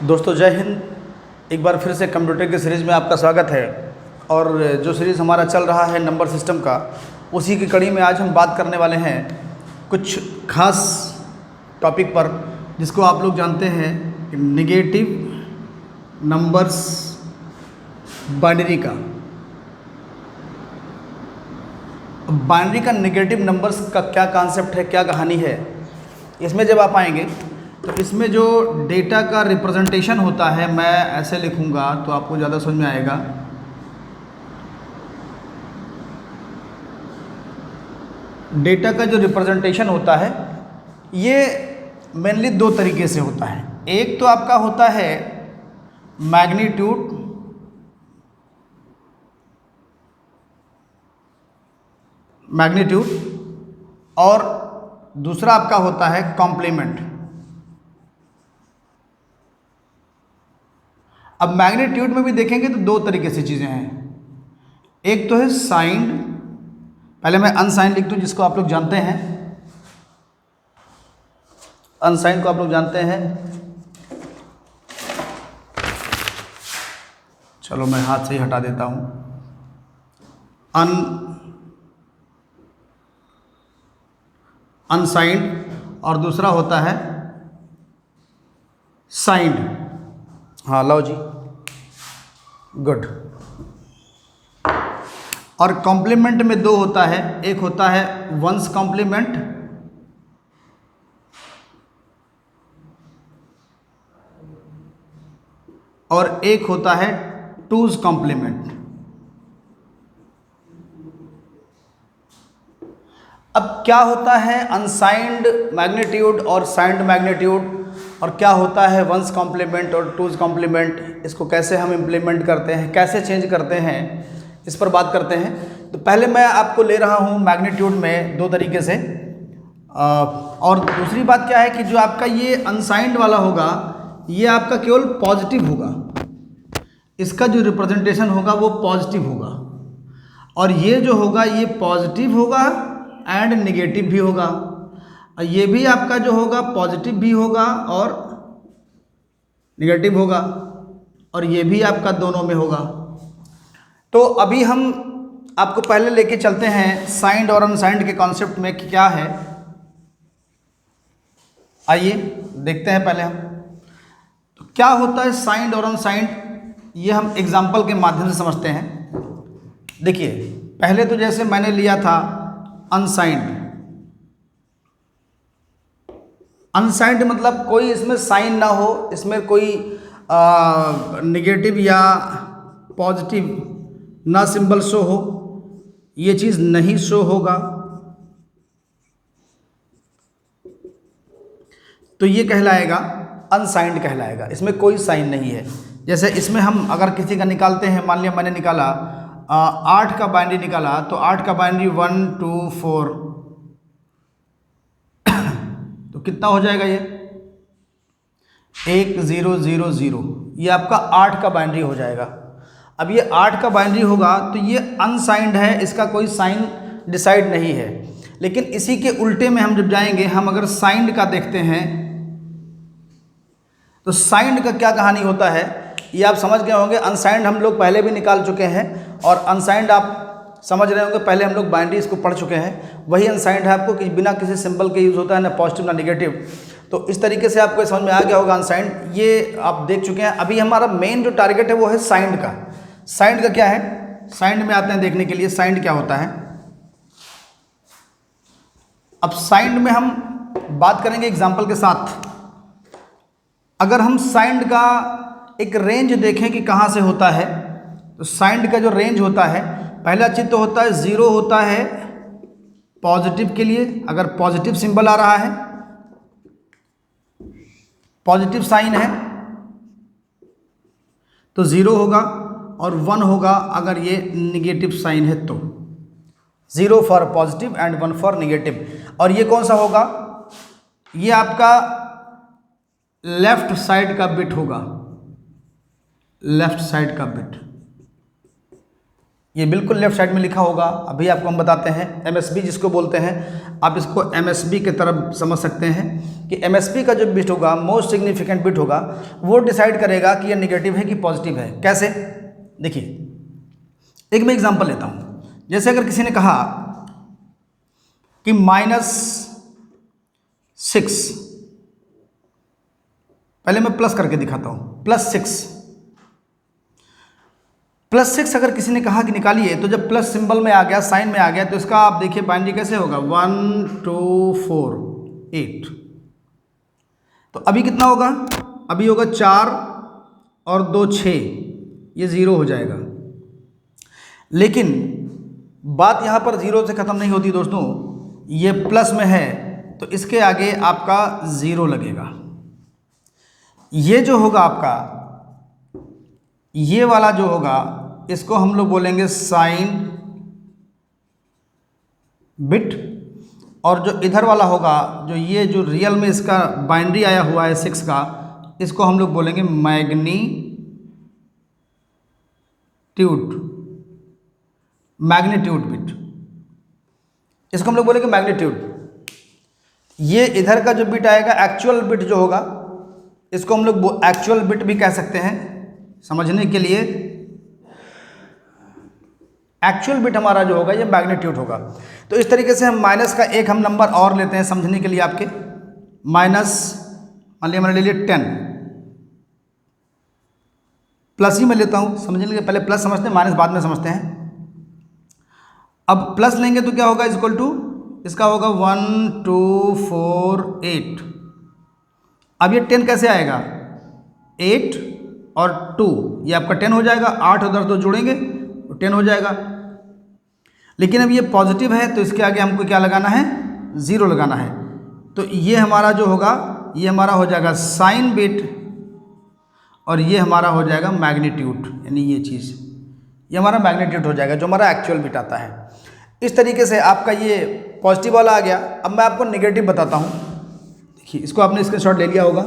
दोस्तों जय हिंद। एक बार फिर से कंप्यूटर की सीरीज़ में आपका स्वागत है। और जो सीरीज़ हमारा चल रहा है नंबर सिस्टम का, उसी की कड़ी में आज हम बात करने वाले हैं कुछ खास टॉपिक पर, जिसको आप लोग जानते हैं निगेटिव नंबर्स बाइनरी का। बाइनरी का निगेटिव नंबर्स का क्या कॉन्सेप्ट है, क्या कहानी है, इसमें जब आप आएंगे तो इसमें जो डेटा का रिप्रेजेंटेशन होता है, मैं ऐसे लिखूंगा तो आपको ज़्यादा समझ में आएगा। डेटा का जो रिप्रेजेंटेशन होता है ये मेनली दो तरीके से होता है। एक तो आपका होता है मैग्नीट्यूड, और दूसरा आपका होता है कॉम्प्लीमेंट। अब मैग्नीट्यूड में भी देखेंगे तो दो तरीके से चीज़ें हैं। एक तो है साइंड, पहले मैं अनसाइंड लिख दूं जिसको आप लोग जानते हैं। अनसाइंड को आप लोग जानते हैं, चलो मैं हाथ से ही हटा देता हूं। अनसाइंड और दूसरा होता है साइंड। हाँ लो जी, गुड। और कॉम्प्लीमेंट में दो होता है, एक होता है वंस कॉम्प्लीमेंट और एक होता है टूज कॉम्प्लीमेंट। अब क्या होता है अनसाइंड मैग्नीट्यूड और साइंड मैग्नीट्यूड, और क्या होता है वंस कॉम्प्लीमेंट और टूज कॉम्प्लीमेंट, इसको कैसे हम इम्प्लीमेंट करते हैं, कैसे चेंज करते हैं, इस पर बात करते हैं। तो पहले मैं आपको ले रहा हूँ मैग्नीट्यूड में दो तरीके से। और दूसरी बात क्या है कि जो आपका ये अनसाइंड वाला होगा ये आपका केवल पॉजिटिव होगा, इसका जो रिप्रेजेंटेशन होगा वो पॉजिटिव होगा, और ये जो होगा ये पॉजिटिव होगा एंड निगेटिव भी होगा। ये भी आपका जो होगा पॉजिटिव भी होगा और निगेटिव होगा, और ये भी आपका दोनों में होगा। तो अभी हम आपको पहले लेके चलते हैं साइंड और अनसाइंड के कॉन्सेप्ट में कि क्या है। आइए देखते हैं पहले हम तो क्या होता है साइंड और अनसाइंड, ये हम एग्जाम्पल के माध्यम से समझते हैं। देखिए पहले तो जैसे मैंने लिया था अनसाइंड। अनसाइंड मतलब कोई इसमें साइन ना हो, इसमें कोई निगेटिव या पॉजिटिव ना सिंबल शो हो, ये चीज़ नहीं शो होगा, तो ये कहलाएगा अनसाइंड कहलाएगा। इसमें कोई साइन नहीं है। जैसे इसमें हम अगर किसी का निकालते हैं, मान लिया मैंने निकाला 8 का बाइनरी निकाला, तो 8 का बाइनरी 1 2 4, तो कितना हो जाएगा ये 1 0 0 0, ये आपका 8 का बाइनरी हो जाएगा। अब ये 8 का बाइनरी होगा तो ये अनसाइंड है, इसका कोई साइन डिसाइड नहीं है। लेकिन इसी के उल्टे में हम जब जाएंगे, हम अगर साइंड का देखते हैं तो साइंड का क्या कहानी होता है ये आप समझ गए होंगे। अनसाइंड हम लोग पहले भी निकाल चुके हैं, और अनसाइंड आप समझ रहे होंगे, पहले हम लोग बाइनरी इसको पढ़ चुके हैं। वही अनसाइंड है आपको कि बिना किसी सिंबल के यूज़ होता है, ना पॉजिटिव ना निगेटिव। तो इस तरीके से आपको समझ में आ गया होगा अनसाइंड, ये आप देख चुके हैं। अभी हमारा मेन जो टारगेट है वो है साइंड का। साइंड का क्या है, साइंड में आते हैं देखने के लिए साइंड क्या होता है। अब साइंड में हम बात करेंगे एग्जाम्पल के साथ। अगर हम साइंड का एक रेंज देखें कि कहाँ से होता है, तो साइंड का जो रेंज होता है, पहला चीज तो होता है 0 होता है पॉजिटिव के लिए। अगर पॉजिटिव सिंबल आ रहा है, पॉजिटिव साइन है, तो 0 होगा, और 1 होगा अगर ये निगेटिव साइन है तो। 0 for positive and 1 for negative. और ये कौन सा होगा, ये आपका लेफ्ट साइड का बिट होगा, लेफ्ट साइड का बिट। ये बिल्कुल लेफ्ट साइड में लिखा होगा, अभी आपको हम बताते हैं। MSB जिसको बोलते हैं, आप इसको MSB की तरफ समझ सकते हैं कि MSB का जो बिट होगा, मोस्ट सिग्निफिकेंट बिट होगा, वो डिसाइड करेगा कि ये नेगेटिव है कि पॉजिटिव है। कैसे? देखिए, एक मैं एग्जांपल लेता हूँ। जैसे अगर किसी ने कहा कि -6, पहले मैं प्लस करके दिखाता हूँ, +6 अगर किसी ने कहा कि निकालिए, तो जब प्लस सिंबल में आ गया, साइन में आ गया, तो इसका आप देखिए बाइनरी कैसे होगा, 1 2 4 8। तो अभी कितना होगा? अभी होगा 4 और 2 6, ये 0 हो जाएगा। लेकिन बात यहाँ पर 0 से ख़त्म नहीं होती दोस्तों, ये प्लस में है तो इसके आगे आपका 0 लगेगा। ये जो होगा आपका, ये वाला जो होगा, इसको हम लोग बोलेंगे साइन बिट, और जो इधर वाला होगा, जो ये जो रियल में इसका बाइनरी आया हुआ है 6 का, इसको हम लोग बोलेंगे मैग्नीट्यूड बिट। इसको हम लोग बोलेंगे मैग्नीट्यूड। ये इधर का जो बिट आएगा, एक्चुअल बिट जो होगा, इसको हम लोग एक्चुअल बिट भी कह सकते हैं। समझने के लिए एक्चुअल बिट हमारा जो होगा ये मैग्नीट्यूड होगा। तो इस तरीके से हम माइनस का एक हम नंबर और लेते हैं समझने के लिए आपके। माइनस मान लिया मैंने ले लिया 10, प्लस ही मैं लेता हूँ समझने के लिए, पहले प्लस समझते हैं, माइनस बाद में समझते हैं। अब प्लस लेंगे तो क्या होगा, इक्वल टू इसका होगा 1 2 4 8। अब ये 10 कैसे आएगा, 8 और 2, ये आपका 10 हो जाएगा। 8 और 10 तो जोड़ेंगे तो 10 हो जाएगा। लेकिन अब ये पॉजिटिव है तो इसके आगे हमको क्या लगाना है, 0 लगाना है। तो ये हमारा जो होगा, ये हमारा हो जाएगा साइन बिट, और ये हमारा हो जाएगा मैग्नीट्यूड, यानी ये चीज़, ये हमारा मैग्नीट्यूड हो जाएगा, जो हमारा एक्चुअल बिट आता है। इस तरीके से आपका ये पॉजिटिव वाला आ गया। अब मैं आपको नेगेटिव बताता हूँ। देखिए, इसको आपने स्क्रीनशॉट ले लिया होगा।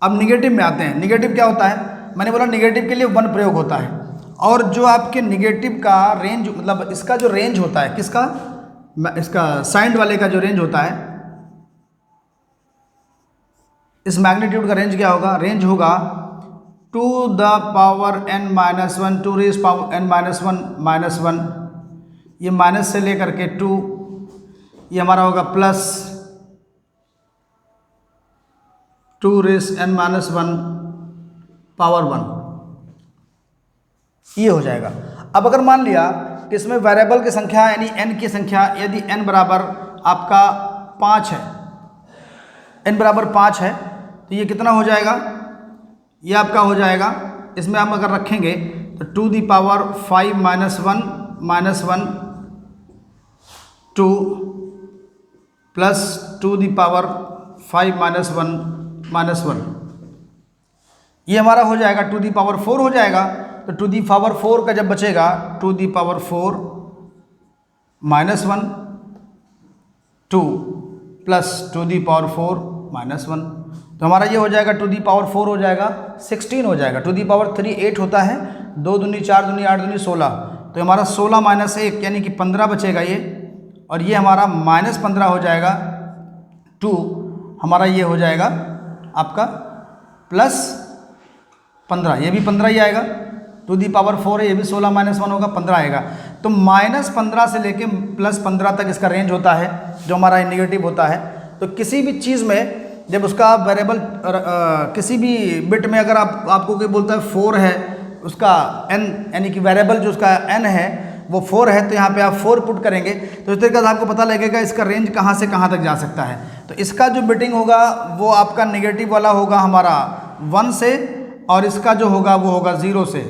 अब नेगेटिव में आते हैं। नेगेटिव क्या होता है, मैंने बोला नेगेटिव के लिए 1 प्रयोग होता है, और जो आपके नेगेटिव का रेंज, मतलब इसका जो रेंज होता है, किसका, इसका साइन वाले का जो रेंज होता है, इस मैग्नीट्यूड का रेंज क्या होगा, रेंज होगा 2 the power n minus 1 2 raise power n minus 1, ये माइनस से लेकर के 2, ये हमारा होगा plus 2 raise n minus 1 power 1, ये हो जाएगा। अब अगर मान लिया कि इसमें वेरिएबल की संख्या यानी n की संख्या, यदि n बराबर आपका 5 है, n बराबर 5 है, तो ये कितना हो जाएगा, ये आपका हो जाएगा, इसमें हम अगर रखेंगे तो 2 the power 5 minus 1 2 plus 2 the power 5 minus 1, ये हमारा हो जाएगा 2 दी पावर 4 हो जाएगा। तो 2 दी पावर 4 का जब बचेगा, 2 the power 4 minus 1 2 plus 2 the power 4 minus 1, तो हमारा ये हो जाएगा 2 दी पावर 4 हो जाएगा 16 हो जाएगा। 2 दी पावर 3 8 होता है, 2 दूनी 4 दूनी 8 दूनी 16, तो हमारा 16 माइनस 1 यानी कि 15 बचेगा ये, और ये हमारा माइनस 15 हो जाएगा 2, हमारा ये हो जाएगा आपका प्लस 15, ये भी 15 ही आएगा। 2 दी पावर 4 है, ये भी 16 माइनस 1 होगा, 15 आएगा। तो माइनस 15 से लेके प्लस 15 तक इसका रेंज होता है, जो हमारा नेगेटिव होता है। तो किसी भी चीज़ में जब उसका वेरिएबल किसी भी बिट में अगर आपको कोई बोलता है 4 है, उसका n यानी कि वेरिएबल जो उसका n है वो 4 है, तो यहाँ पे आप 4 पुट करेंगे, तो इस तरीके से आपको पता लगेगा इसका रेंज कहाँ से कहाँ तक जा सकता है। तो इसका जो बिटिंग होगा वो आपका नेगेटिव वाला होगा हमारा 1 से, और इसका जो होगा वो होगा 0 से।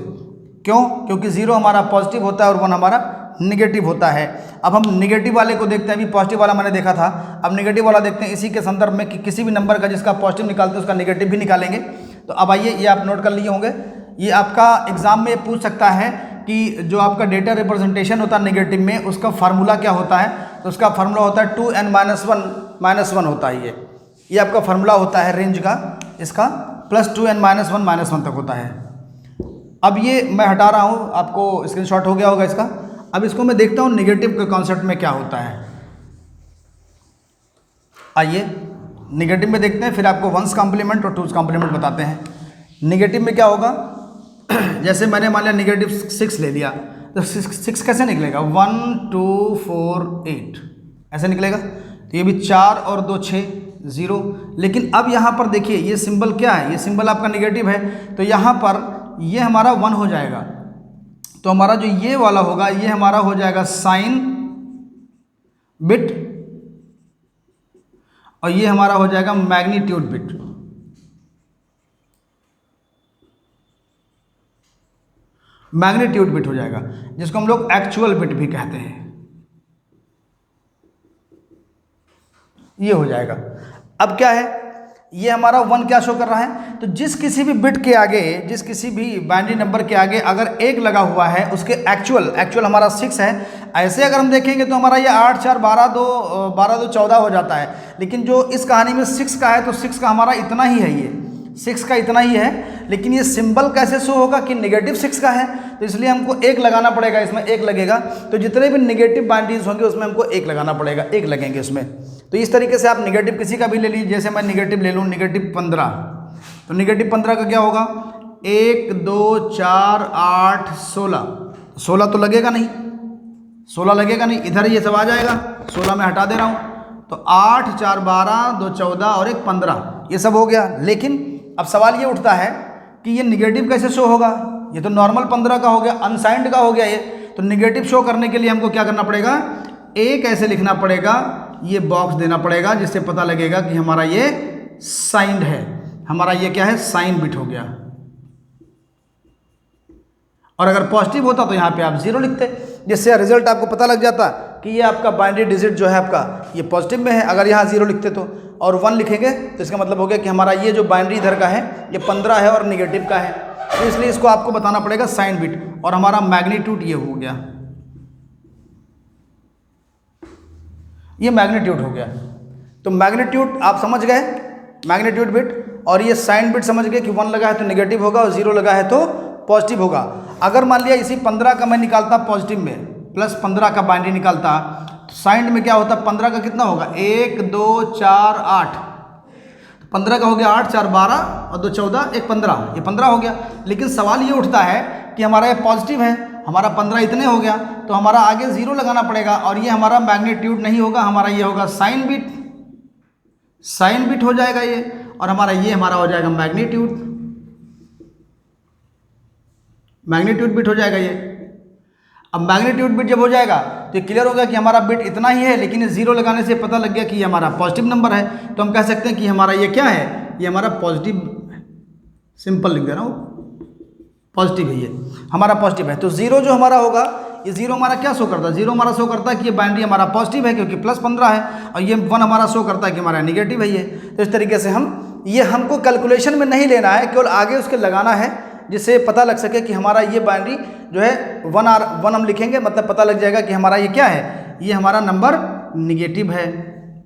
क्यों? क्योंकि 0 हमारा पॉजिटिव होता है और 1 हमारा नेगेटिव होता है। अब हम नेगेटिव वाले को देखते हैं, अभी पॉजिटिव वाला मैंने देखा था, अब नेगेटिव वाला देखते हैं इसी के संदर्भ में कि किसी भी नंबर का जिसका पॉजिटिव निकालते हैं उसका नेगेटिव भी निकालेंगे। तो अब आइए, ये आप नोट कर लिए होंगे, ये आपका एग्जाम में पूछ सकता है कि जो आपका डेटा रिप्रेजेंटेशन होता है नेगेटिव में, उसका फार्मूला क्या होता है। तो उसका फार्मूला होता है 2n माइनस 1 होता है, ये आपका फार्मूला होता है रेंज का, इसका प्लस 2n माइनस 1 तक होता है। अब ये मैं हटा रहा हूँ, आपको स्क्रीनशॉट हो गया होगा इसका। अब इसको मैं देखता हूँ निगेटिव के कॉन्सेप्ट में क्या होता है। आइए निगेटिव में देखते हैं, फिर आपको वंस कॉम्प्लीमेंट और टूज कॉम्प्लीमेंट बताते हैं। निगेटिव में क्या होगा, जैसे मैंने मान लिया नेगेटिव 6 ले लिया, तो 6 कैसे निकलेगा, 1 2 4 8 ऐसे निकलेगा। तो ये भी 4 और 2 6 0। लेकिन अब यहाँ पर देखिए ये सिंबल क्या है, ये सिंबल आपका निगेटिव है, तो यहाँ पर ये हमारा 1 हो जाएगा। तो हमारा जो ये वाला होगा ये हमारा हो जाएगा साइन बिट, और ये हमारा हो जाएगा मैग्नीट्यूड बिट। मैग्नीट्यूड बिट हो जाएगा, जिसको हम लोग एक्चुअल बिट भी कहते हैं, ये हो जाएगा। अब क्या है, ये हमारा 1 क्या शो कर रहा है, तो जिस किसी भी बिट के आगे, जिस किसी भी बाइनरी नंबर के आगे अगर 1 लगा हुआ है, उसके एक्चुअल हमारा 6 है। ऐसे अगर हम देखेंगे तो हमारा ये 8 4 12 2 14 हो जाता है। लेकिन जो इस कहानी में 6 का है, तो 6 का हमारा इतना ही है, ये 6 का इतना ही है। लेकिन ये सिंबल कैसे शो होगा कि नेगेटिव 6 का है, तो इसलिए हमको 1 लगाना पड़ेगा, इसमें 1 लगेगा। तो जितने भी नेगेटिव बाइनरीज होंगे उसमें हमको 1 लगाना पड़ेगा, 1 लगेंगे उसमें। तो इस तरीके से आप नेगेटिव किसी का भी ले लीजिए, जैसे मैं नेगेटिव ले लूँ नेगेटिव 15, तो नेगेटिव 15 का क्या होगा, 1 2 4 8 16 तो लगेगा नहीं, 16 लगेगा नहीं, इधर ये सब आ जाएगा, 16 में हटा दे रहा हूँ। तो 8 4 12 2 14 और 1 15, ये सब हो गया। लेकिन अब सवाल ये उठता है कि ये निगेटिव कैसे शो होगा, ये तो नॉर्मल 15 का हो गया, अनसाइंड का हो गया ये। तो निगेटिव शो करने के लिए हमको क्या करना पड़ेगा, एक ऐसे लिखना पड़ेगा, ये बॉक्स देना पड़ेगा, जिससे पता लगेगा कि हमारा ये साइंड है, हमारा ये क्या है, साइन बिट हो गया। और अगर पॉजिटिव होता तो यहाँ पे आप 0 लिखते, जिससे रिजल्ट आपको पता लग जाता कि ये आपका बाइनरी डिजिट जो है आपका ये पॉजिटिव में है। अगर यहाँ 0 लिखते तो, और 1 लिखेंगे तो इसका मतलब हो गया कि हमारा ये जो बाइनरी इधर का है ये 15 है और निगेटिव का है। तो इसलिए इसको आपको बताना पड़ेगा साइन बिट, और हमारा मैग्नीट्यूड ये हो गया, ये मैग्नीट्यूड हो गया। तो मैग्नीट्यूड आप समझ गए, मैग्नीट्यूड बिट, और ये साइन बिट समझ गए कि 1 लगा है तो नेगेटिव होगा और 0 लगा है तो पॉजिटिव होगा। अगर मान लिया इसी 15 का मैं निकालता पॉजिटिव में, प्लस 15 का बाइनरी निकालता, तो साइन में क्या होता, 15 का कितना होगा, 1 2 4 8, 15 का हो गया 8 4 12 और 2 14 1 15, ये 15 हो गया। लेकिन सवाल ये उठता है कि हमारा ये पॉजिटिव है, हमारा 15 इतने हो गया, तो हमारा आगे 0 लगाना पड़ेगा, और ये हमारा मैग्नीट्यूड नहीं होगा, हमारा ये होगा साइन बिट, साइन बिट हो जाएगा ये, और हमारा ये हमारा हो जाएगा मैग्नीट्यूड, मैग्नीट्यूड बिट हो जाएगा ये। अब मैग्नीट्यूड बिट जब हो जाएगा तो क्लियर हो गया कि हमारा बिट इतना ही है, लेकिन 0 लगाने से पता लग गया कि ये हमारा पॉजिटिव नंबर है। तो हम कह सकते हैं कि हमारा ये क्या है, ये हमारा पॉजिटिव, सिंपल लिख दे रहा हूँ, पॉजिटिव है, ये हमारा पॉजिटिव है। तो 0 जो हमारा होगा, ये 0 हमारा क्या शो करता है, 0 हमारा शो करता है कि ये बाइनरी हमारा पॉजिटिव है क्योंकि प्लस 15 है, और ये 1 हमारा शो करता है कि हमारा नेगेटिव है ये। तो इस तरीके से हम, ये हमको कैलकुलेशन में नहीं लेना है, केवल आगे उसके लगाना है, जिससे पता लग सके कि हमारा ये बाइनरी जो है 1 हम लिखेंगे, मतलब पता लग जाएगा कि हमारा ये क्या है, ये हमारा नंबर निगेटिव है,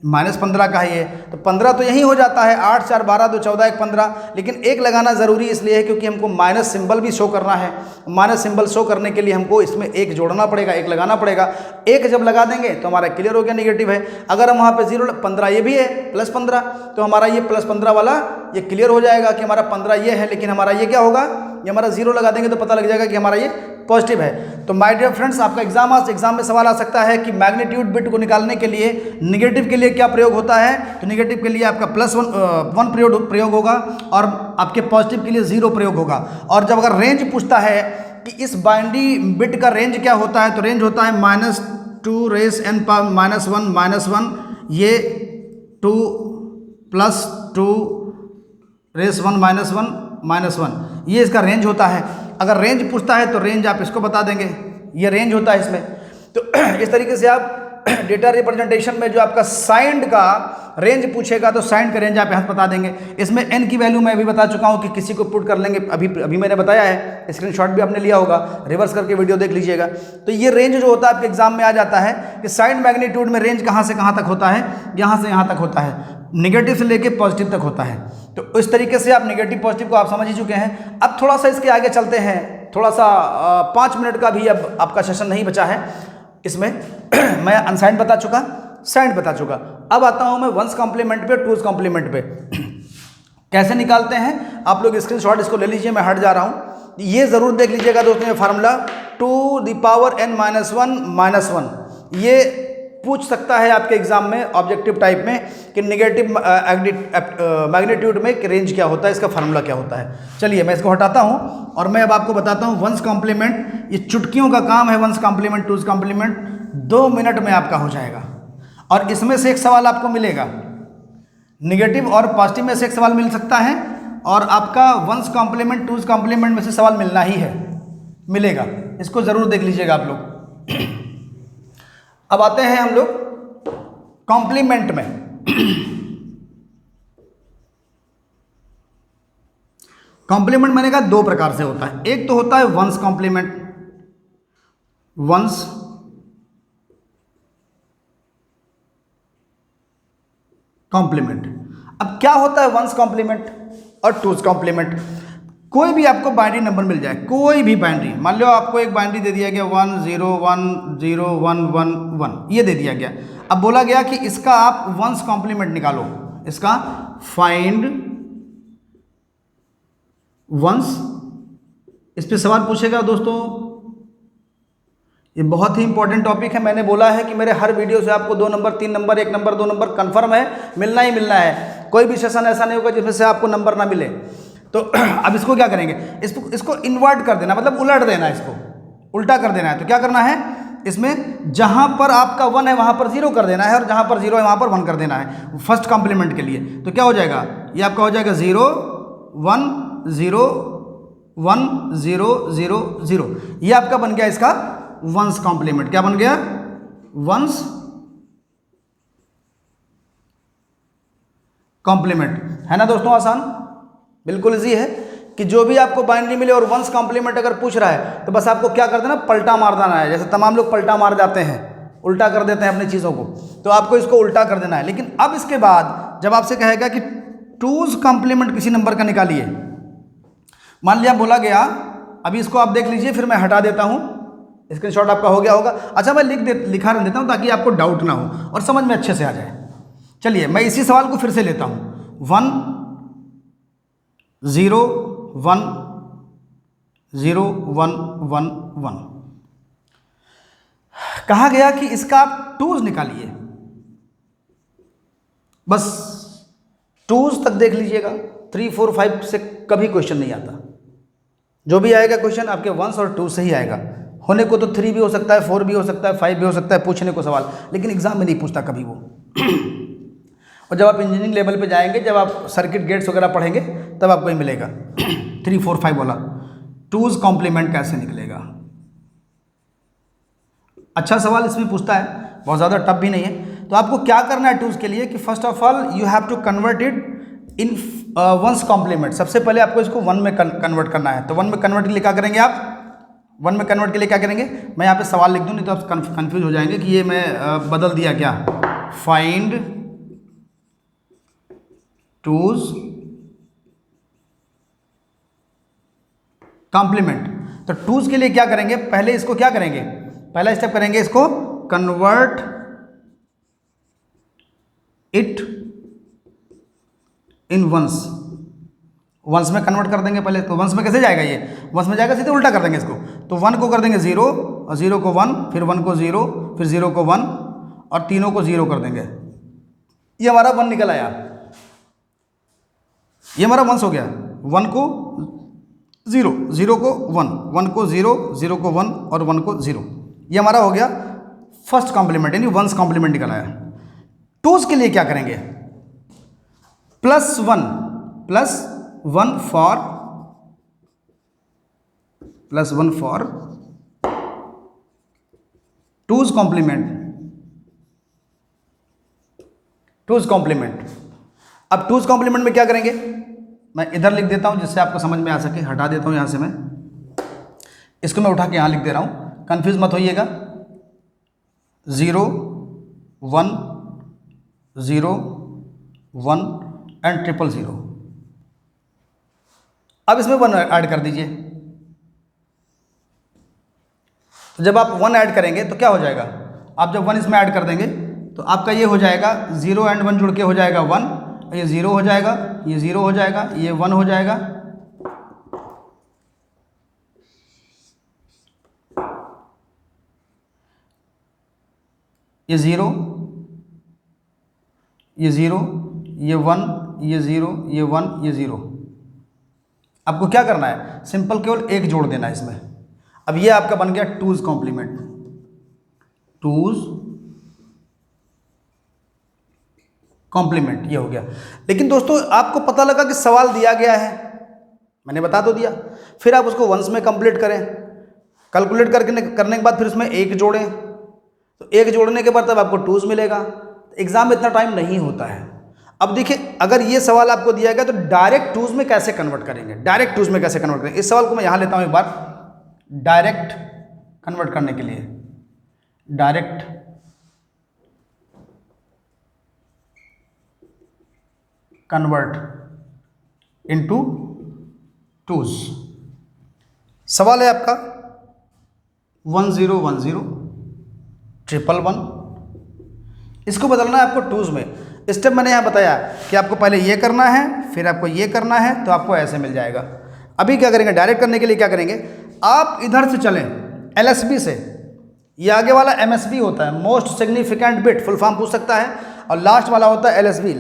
-15 का है ये। तो 15 तो यही हो जाता है, 8 4 12 2 14 1 15, लेकिन 1 लगाना ज़रूरी इसलिए है क्योंकि हमको माइनस सिंबल भी शो करना है। माइनस सिंबल शो करने के लिए हमको इसमें 1 जोड़ना पड़ेगा, 1 लगाना पड़ेगा। 1 जब लगा देंगे तो हमारा क्लियर हो गया निगेटिव है। अगर हम वहाँ पे 0 15 ये भी है +15, तो हमारा ये +15 वाला ये क्लियर हो जाएगा कि हमारा 15 ये है, लेकिन हमारा ये क्या होगा, ये हमारा 0 लगा देंगे तो पता लग जाएगा कि हमारा ये पॉजिटिव है। तो माय डियर फ्रेंड्स, आपका एग्जाम में सवाल आ सकता है कि मैग्नीट्यूड बिट को निकालने के लिए निगेटिव के लिए क्या प्रयोग होता है। तो निगेटिव के लिए आपका +1 प्रयोग होगा, और आपके पॉजिटिव के लिए 0 प्रयोग होगा। और जब अगर रेंज पूछता है कि इस बाइनरी बिट का रेंज क्या होता है, तो रेंज होता है -2 रेज़ n पावर -1, ये 2 + 2 रेज़ 1 -1, ये इसका रेंज होता है। अगर रेंज पूछता है तो रेंज आप इसको बता देंगे, ये रेंज होता है इसमें। तो इस तरीके से आप डेटा रिप्रेजेंटेशन में जो आपका साइंड का रेंज पूछेगा तो साइंड का रेंज आप यहाँ बता देंगे। इसमें n की वैल्यू मैं अभी बता चुका हूँ कि किसी को पुट कर लेंगे, अभी मैंने बताया है, स्क्रीनशॉट भी आपने लिया होगा, रिवर्स करके वीडियो देख लीजिएगा। तो ये रेंज जो होता है आपके एग्जाम में आ जाता है कि साइंड मैग्नीट्यूड में रेंज कहाँ से कहाँ तक होता है, यहाँ से यहाँ तक होता है, निगेटिव से लेके पॉजिटिव तक होता है। तो इस तरीके से आप निगेटिव पॉजिटिव को आप समझ ही चुके हैं। अब थोड़ा सा इसके आगे चलते हैं थोड़ा सा 5 मिनट का भी अब आपका सेशन नहीं बचा है इसमें। मैं अनसाइंड बता चुका, साइंड बता चुका। अब आता हूँ मैं वंस कॉम्प्लीमेंट पे, टूज कॉम्प्लीमेंट पे। कैसे निकालते हैं आप लोग स्क्रीनशॉट इसको ले लीजिए, मैं हट जा रहा हूँ। ये ज़रूर देख लीजिएगा दोस्तों, ये फार्मूला 2n-1 ये पूछ सकता है आपके एग्जाम में ऑब्जेक्टिव टाइप में कि निगेटिव मैग्नीट्यूड में रेंज क्या होता है, इसका फार्मूला क्या होता है। चलिए मैं इसको हटाता हूं और मैं अब आपको बताता हूं वंस कॉम्प्लीमेंट। ये चुटकियों का काम है, one's complement, two's complement 2 minute में आपका हो जाएगा। और इसमें से एक सवाल आपको मिलेगा, निगेटिव और पॉजिटिव में से एक सवाल मिल सकता है, और आपका वंस कॉम्प्लीमेंट टूज कॉम्प्लीमेंट में से सवाल मिलना ही है, मिलेगा। इसको ज़रूर देख लीजिएगा आप लोग। अब आते हैं हम लोग कॉम्प्लीमेंट में। कॉम्प्लीमेंट मैंने कहा 2 प्रकार से होता है। एक तो होता है वंस कॉम्प्लीमेंट, वंस कॉम्प्लीमेंट। अब क्या होता है वंस कॉम्प्लीमेंट और टूज कॉम्प्लीमेंट? कोई भी आपको बाइनरी नंबर मिल जाए, कोई भी बाइनरी, मान लो आपको एक बाइनरी दे दिया गया 1 0 1 0 1 1 1, ये दे दिया गया। अब बोला गया कि इसका आप वंस कॉम्प्लीमेंट निकालो, इसका फाइंड वंस। इस पे सवाल पूछेगा दोस्तों, ये बहुत ही इंपॉर्टेंट टॉपिक है। मैंने बोला है कि मेरे हर वीडियो से आपको 2 number 3 number 1 number 2 number confirm है, मिलना ही मिलना है। कोई भी सेशन ऐसा नहीं होगा जिसमें से आपको नंबर ना मिले। तो अब इसको क्या करेंगे, इसको इन्वर्ट कर देना, मतलब उलट देना, इसको उल्टा कर देना है। तो क्या करना है, इसमें जहां पर आपका 1 है वहां पर 0 कर देना है, और जहां पर 0 है वहां पर 1 कर देना है फर्स्ट कॉम्प्लीमेंट के लिए। तो क्या हो जाएगा, ये आपका हो जाएगा 0 1 0 1 0 0 0। ये आपका बन गया इसका वंस कॉम्प्लीमेंट। क्या बन गया, वंस कॉम्प्लीमेंट। है ना दोस्तों, आसान, बिल्कुल इजी है कि जो भी आपको बाइनरी मिले और वंस कॉम्प्लीमेंट अगर पूछ रहा है तो बस आपको क्या कर देना, पलटा मार देना है। जैसे तमाम लोग पलटा मार जाते हैं, उल्टा कर देते हैं अपनी चीज़ों को, तो आपको इसको उल्टा कर देना है। लेकिन अब इसके बाद जब आपसे कहेगा कि टूज कॉम्प्लीमेंट किसी नंबर का निकालिए, मान लिया बोला गया, अभी इसको आप देख लीजिए, फिर मैं हटा देता हूँ, स्क्रीनशॉट आपका हो गया होगा। अच्छा मैं लिखा रख देता हूँ ताकि आपको डाउट ना हो और समझ में अच्छे से आ जाए। चलिए मैं इसी सवाल को फिर से लेता हूँ, 1 0 1 0 1 1 1। कहा गया कि इसका आप टूज निकालिए, बस टूज तक देख लीजिएगा। 3 4 5 से कभी क्वेश्चन नहीं आता। जो भी आएगा क्वेश्चन आपके वंस और टू से ही आएगा। होने को तो 3 भी हो सकता है, 4 भी हो सकता है, 5 भी हो सकता है पूछने को सवाल, लेकिन एग्जाम में नहीं पूछता कभी वो। और जब आप इंजीनियरिंग लेवल पे जाएंगे, जब आप सर्किट गेट्स वगैरह पढ़ेंगे, तब आपको ही मिलेगा 3 4 5 वाला टूज कॉम्प्लीमेंट कैसे निकलेगा। अच्छा सवाल इसमें पूछता है, बहुत ज़्यादा टफ भी नहीं है। तो आपको क्या करना है टूज के लिए कि first of all you have to convert it in one's complement. सबसे पहले आपको इसको 1 में कन्वर्ट करना है। तो 1 में कन्वर्ट के लिए क्या करेंगे आप, 1 में कन्वर्ट के लिए क्या करेंगे, मैं यहाँ पे सवाल लिख दूँ, नहीं तो आप कंफ्यूज हो जाएंगे कि ये मैं बदल दिया क्या। Find two's complement. तो टूज के लिए क्या करेंगे, पहले इसको क्या करेंगे, पहला स्टेप करेंगे, इसको convert it in one's. One's में कन्वर्ट कर देंगे पहले। तो वंस में कैसे जाएगा, ये वंस में जाएगा, सीधे उल्टा कर देंगे इसको। तो 1 को कर देंगे 0, और 0 को 1, फिर 1 को 0, फिर 0 को 1, और तीनों को 0 कर देंगे। ये हमारा 1 निकल आया, ये हमारा वंस हो गया। 1 को 0, 0 को 1, 1 को 0, 0 को 1, और 1 को 0। ये हमारा हो गया फर्स्ट कॉम्प्लीमेंट, यानी वंस कॉम्प्लीमेंट निकल आया। टूज के लिए क्या करेंगे, +1 फॉर टूज कॉम्प्लीमेंट। अब टूज कॉम्प्लीमेंट में क्या करेंगे, मैं इधर लिख देता हूं जिससे आपको समझ में आ सके। हटा देता हूं यहां से, मैं इसको मैं उठा के यहां लिख दे रहा हूं, कंफ्यूज मत होइएगा। 0 1 0 1 एंड 000। अब इसमें 1 ऐड कर दीजिए, जब आप 1 ऐड करेंगे तो क्या हो जाएगा, आप जब 1 इसमें ऐड कर देंगे तो आपका ये हो जाएगा 0 एंड 1 जुड़ के हो जाएगा 1, ये 0 हो जाएगा, ये 0 हो जाएगा, ये 1 हो जाएगा, ये 0, ये 0, ये 1, ये 0, ये 1, ये 0। आपको क्या करना है, सिंपल केवल एक जोड़ देना है इसमें। अब ये आपका बन गया 2's कॉम्प्लीमेंट, 2's कॉम्प्लीमेंट, ये हो गया। लेकिन दोस्तों आपको पता लगा कि सवाल दिया गया है, मैंने बता तो दिया, फिर आप उसको वंस में कंप्लीट करें, कैलकुलेट करने के बाद फिर उसमें एक जोड़ें, तो एक जोड़ने के बाद तब आपको 2's मिलेगा। एग्जाम में इतना टाइम नहीं होता है। अब देखिए, अगर ये सवाल आपको दिया गया तो डायरेक्ट 2's में कैसे कन्वर्ट करेंगे, डायरेक्ट 2's में कैसे कन्वर्ट करेंगे, इस सवाल को मैं यहां लेता हूं एक बार, डायरेक्ट कन्वर्ट करने के लिए, डायरेक्ट कन्वर्ट इनटू 2's। सवाल है आपका 1010 111, इसको बदलना है आपको 2's में। स्टेप मैंने यहाँ बताया कि आपको पहले ये करना है, फिर आपको ये करना है, तो आपको ऐसे मिल जाएगा। अभी क्या करेंगे, डायरेक्ट करने के लिए क्या करेंगे, आप इधर से चलें LSB से, ये आगे वाला MSB होता है, most significant bit, full form पूछ सकता है, और लास्ट वाला होता है LSB,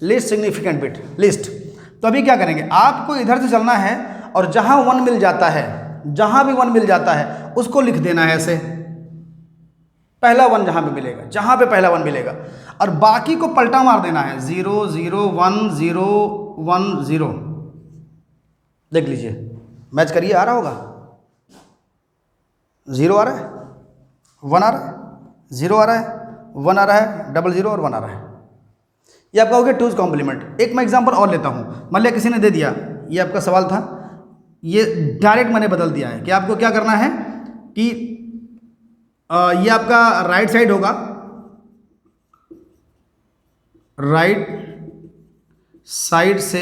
least significant bit, list. तो अभी क्या करेंगे, आपको इधर से चलना है और जहाँ 1 मिल जाता है, जहाँ भी 1 मिल जाता है उसको लिख देना है ऐसे, पहला 1 जहाँ पे मिलेगा, जहाँ पे पहला 1 मिलेगा, और बाकी को पलटा मार देना है 0 0 1 0 1 0। देख लीजिए, मैच करिए, आ रहा होगा, 0 आ रहा है, 1 आ रहा है, 0 आ रहा है, 1 आ रहा है, 00 और 1 आ रहा है। ये आपका हो गया 2's कॉम्प्लीमेंट। एक मैं एग्जांपल और लेता हूँ, मान लिया किसी ने दे दिया, ये आपका सवाल था, ये डायरेक्ट मैंने बदल दिया है कि आपको क्या करना है कि ये आपका राइट साइड होगा, राइट साइड से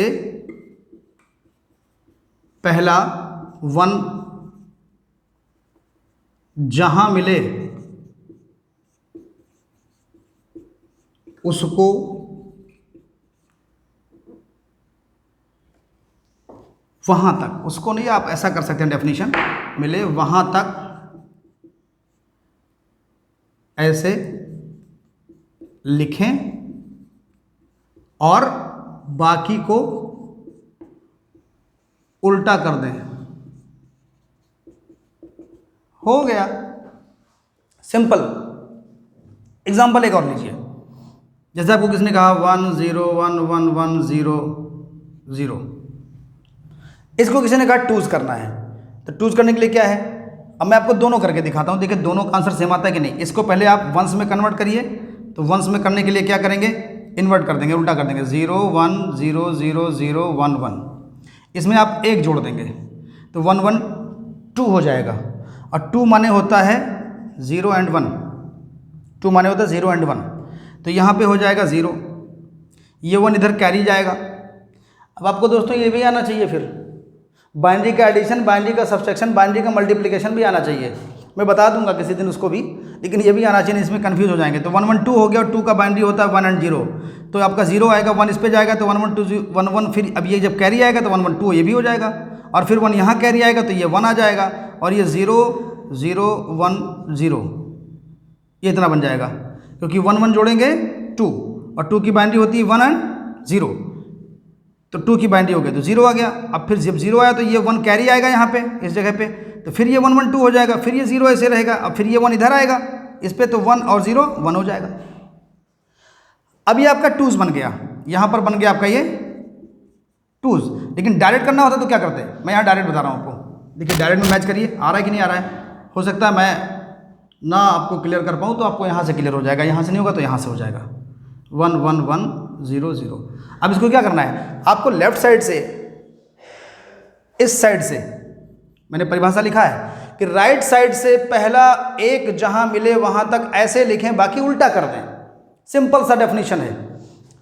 पहला 1 जहां मिले उसको वहां तक, उसको नहीं, आप ऐसा कर सकते हैं डेफिनेशन, मिले वहां तक ऐसे लिखें और बाकी को उल्टा कर दें, हो गया सिंपल। एग्जांपल एक और लीजिए, जैसे आपको किसने कहा 1 0 1 1 1 0 0, इसको किसी ने कहा 2's करना है, तो 2's करने के लिए क्या है, अब मैं आपको दोनों करके दिखाता हूँ, देखिए दोनों का आंसर सेम आता है कि नहीं। इसको पहले आप वंस में कन्वर्ट करिए, तो वंस में करने के लिए क्या करेंगे, इन्वर्ट कर देंगे, उल्टा कर देंगे, 0 1 0 0 0 1 1, इसमें आप एक जोड़ देंगे तो 1 1 2 हो जाएगा, और 2 माने होता है 0 एंड 1, 2 माने होता है 0 एंड 1, तो यहाँ पे हो जाएगा 0, ये 1 इधर कैरी जाएगा। अब आपको दोस्तों ये भी आना चाहिए, फिर बाइनरी का एडिशन, बाइनरी का सब्सट्रैक्शन, बाइनरी का मल्टीप्लिकेशन भी आना चाहिए, मैं बता दूंगा किसी दिन उसको भी, लेकिन ये भी आना चाहिए, इसमें कंफ्यूज हो जाएंगे। तो 1 1 2 हो गया, और 2 का बाइनरी होता है 1 एंड 0, तो आपका 0 आएगा, 1 इस पे जाएगा तो 1 1 2 1 1, फिर अब ये जब कैरी आएगा तो 1 1 2 ये भी हो जाएगा, और फिर 1 यहाँ कैरी आएगा तो ये 1 आ जाएगा, और ये 0 0 1 0, ये इतना बन जाएगा, क्योंकि 1 1 जोड़ेंगे 2, और 2 की बाइनरी होती है 1 एंड 0, तो 2 की बाइनरी हो गई तो 0 आ गया। अब फिर जब 0 आया तो ये 1 कैरी आएगा यहाँ पे, इस जगह पे, तो फिर ये 1 1 2 हो जाएगा, फिर ये 0 ऐसे रहेगा, अब फिर ये 1 इधर आएगा इस पे, तो 1 और 0 1 हो जाएगा। अब ये आपका 2's बन गया, यहाँ पर बन गया आपका ये 2's। लेकिन डायरेक्ट करना होता तो क्या करते, मैं यहाँ डायरेक्ट बता रहा हूँ आपको, देखिए डायरेक्ट में मैच करिए, आ रहा है कि नहीं आ रहा है, हो सकता है मैं ना आपको क्लियर कर पाऊँ तो आपको यहाँ से क्लियर हो जाएगा, यहाँ से नहीं होगा तो यहाँ से हो जाएगा, 1 1 1 0 0। अब इसको क्या करना है, आपको लेफ्ट साइड से, इस साइड से, मैंने परिभाषा लिखा है कि राइट साइड से पहला एक जहां मिले वहां तक ऐसे लिखें, बाकी उल्टा कर दें, सिंपल सा डेफिनेशन है।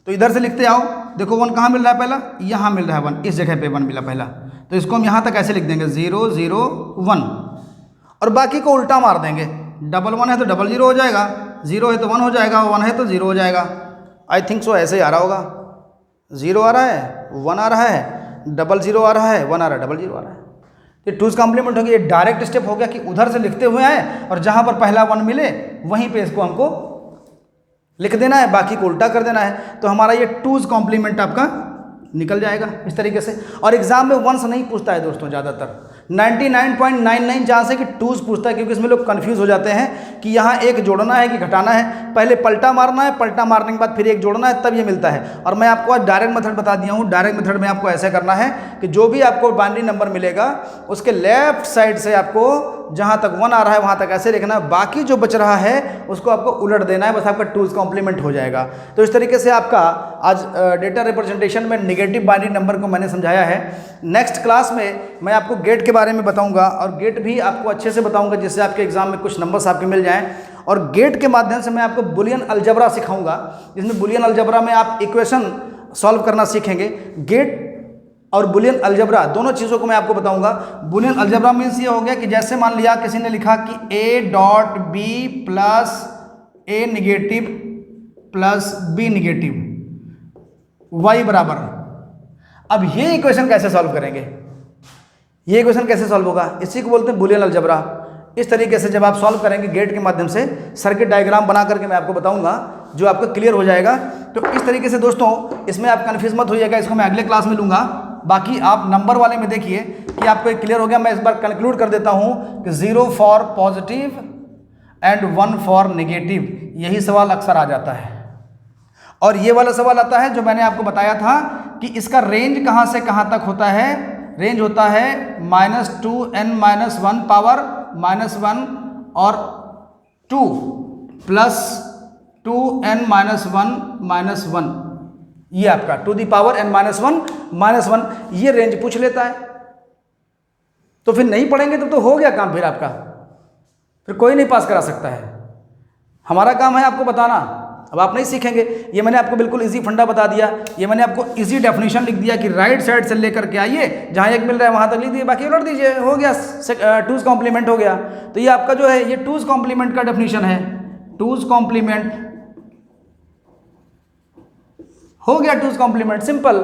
तो इधर से लिखते आओ, देखो 1 कहाँ मिल रहा है, पहला यहाँ मिल रहा है 1, इस जगह पे 1 मिला पहला, तो इसको हम यहाँ तक ऐसे लिख देंगे 0 0 1, और बाकी को उल्टा मार देंगे। डबल 1 है तो डबल 0 हो जाएगा, 0 है तो 1 हो जाएगा, 1 है तो 0 हो जाएगा। आई थिंक सो ऐसे ही आ रहा होगा। 0 आ रहा है, 1 आ रहा है, डबल 0 आ रहा है, 1 आ रहा है, डबल 0 आ रहा है। ये टूज कॉम्प्लीमेंट हो गया। ये डायरेक्ट स्टेप हो गया कि उधर से लिखते हुए आए और जहाँ पर पहला 1 मिले वहीं पे इसको हमको लिख देना है, बाकी को उल्टा कर देना है। तो हमारा ये टूज कॉम्प्लीमेंट आपका निकल जाएगा इस तरीके से। और एग्जाम में वंस नहीं पूछता है दोस्तों, ज़्यादातर 99.99 जहाँ से कि टूज पूछता है, क्योंकि इसमें लोग कंफ्यूज हो जाते हैं कि यहाँ एक जोड़ना है कि घटाना है। पहले पलटा मारना है, पलटा मारने के बाद फिर एक जोड़ना है, तब ये मिलता है। और मैं आपको आज डायरेक्ट मेथड बता दिया हूँ। डायरेक्ट मेथड में आपको ऐसे करना है कि जो भी आपको बाइनरी नंबर मिलेगा उसके लेफ्ट साइड से आपको जहाँ तक 1 आ रहा है वहाँ तक ऐसे लिखना है, बाकी जो बच रहा है उसको आपको उलट देना है, बस आपका टूज कॉम्प्लीमेंट हो जाएगा। तो इस तरीके से आपका आज डेटा रिप्रेजेंटेशन में नेगेटिव बाइनरी नंबर को मैंने समझाया है। नेक्स्ट क्लास में मैं आपको गेट के बारे में बताऊंगा और गेट भी आपको अच्छे से बताऊंगा, जिससे आपके एग्जाम में कुछ नंबर्स आपके मिल जाएं। और गेट के माध्यम से मैं आपको बुलियन अलजबरा सिखाऊंगा, जिसमें बुलियन अलजबरा में आप इक्वेशन सॉल्व करना सीखेंगे। गेट और बुलियन अलजबरा दोनों चीज़ों को मैं आपको बताऊंगा। बुलियन अलजबरा मीन्स ये हो गया कि जैसे मान लिया किसी ने लिखा कि a dot b plus a negative plus b negative y बराबर। अब ये इक्वेशन कैसे सॉल्व करेंगे, ये इक्वेशन कैसे सॉल्व होगा, इसी को बोलते हैं बुलियन अलजबरा। इस तरीके से जब आप सॉल्व करेंगे गेट के माध्यम से, सर्किट डायग्राम बना करके मैं आपको बताऊंगा, जो आपको क्लियर हो जाएगा। तो इस तरीके से दोस्तों इसमें आप कन्फ्यूज मत होइएगा, इसको मैं अगले क्लास में लूँगा। बाकी आप नंबर वाले में देखिए कि आपको एक क्लियर हो गया। मैं इस बार कंक्लूड कर देता हूँ कि 0 for positive and 1 for negative, यही सवाल अक्सर आ जाता है। और ये वाला सवाल आता है जो मैंने आपको बताया था कि इसका रेंज कहाँ से कहाँ तक होता है। रेंज होता है -2n-1 पावर -1 और 2 प्लस 2n-1 ये आपका टू दी पावर n-1 ये रेंज पूछ लेता है। तो फिर नहीं पढ़ेंगे तो हो गया काम, फिर आपका फिर कोई नहीं पास करा सकता है। हमारा काम है आपको बताना। अब आप नहीं सीखेंगे, ये मैंने आपको बिल्कुल इजी फंडा बता दिया, ये मैंने आपको इजी डेफिनेशन लिख दिया कि राइट साइड से लेकर के आइए, जहाँ एक मिल रहा है वहाँ तक लिख दिए, बाकी उलट दीजिए, हो गया, टूज कॉम्प्लीमेंट हो गया। तो ये आपका जो है ये टूज कॉम्प्लीमेंट का डेफिनेशन है। टूज कॉम्प्लीमेंट हो गया, टूज कॉम्प्लीमेंट सिंपल।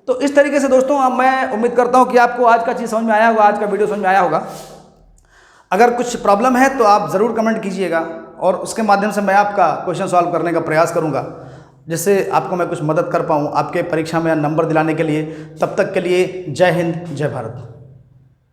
तो इस तरीके से दोस्तों मैं उम्मीद करता हूँ कि आपको आज का चीज़ समझ में आया होगा, आज का वीडियो समझ में आया होगा। अगर कुछ प्रॉब्लम है तो आप ज़रूर कमेंट कीजिएगा और उसके माध्यम से मैं आपका क्वेश्चन सॉल्व करने का प्रयास करूंगा, जिससे आपको मैं कुछ मदद कर पाऊँ आपके परीक्षा में नंबर दिलाने के लिए। तब तक के लिए जय हिंद, जय भारत।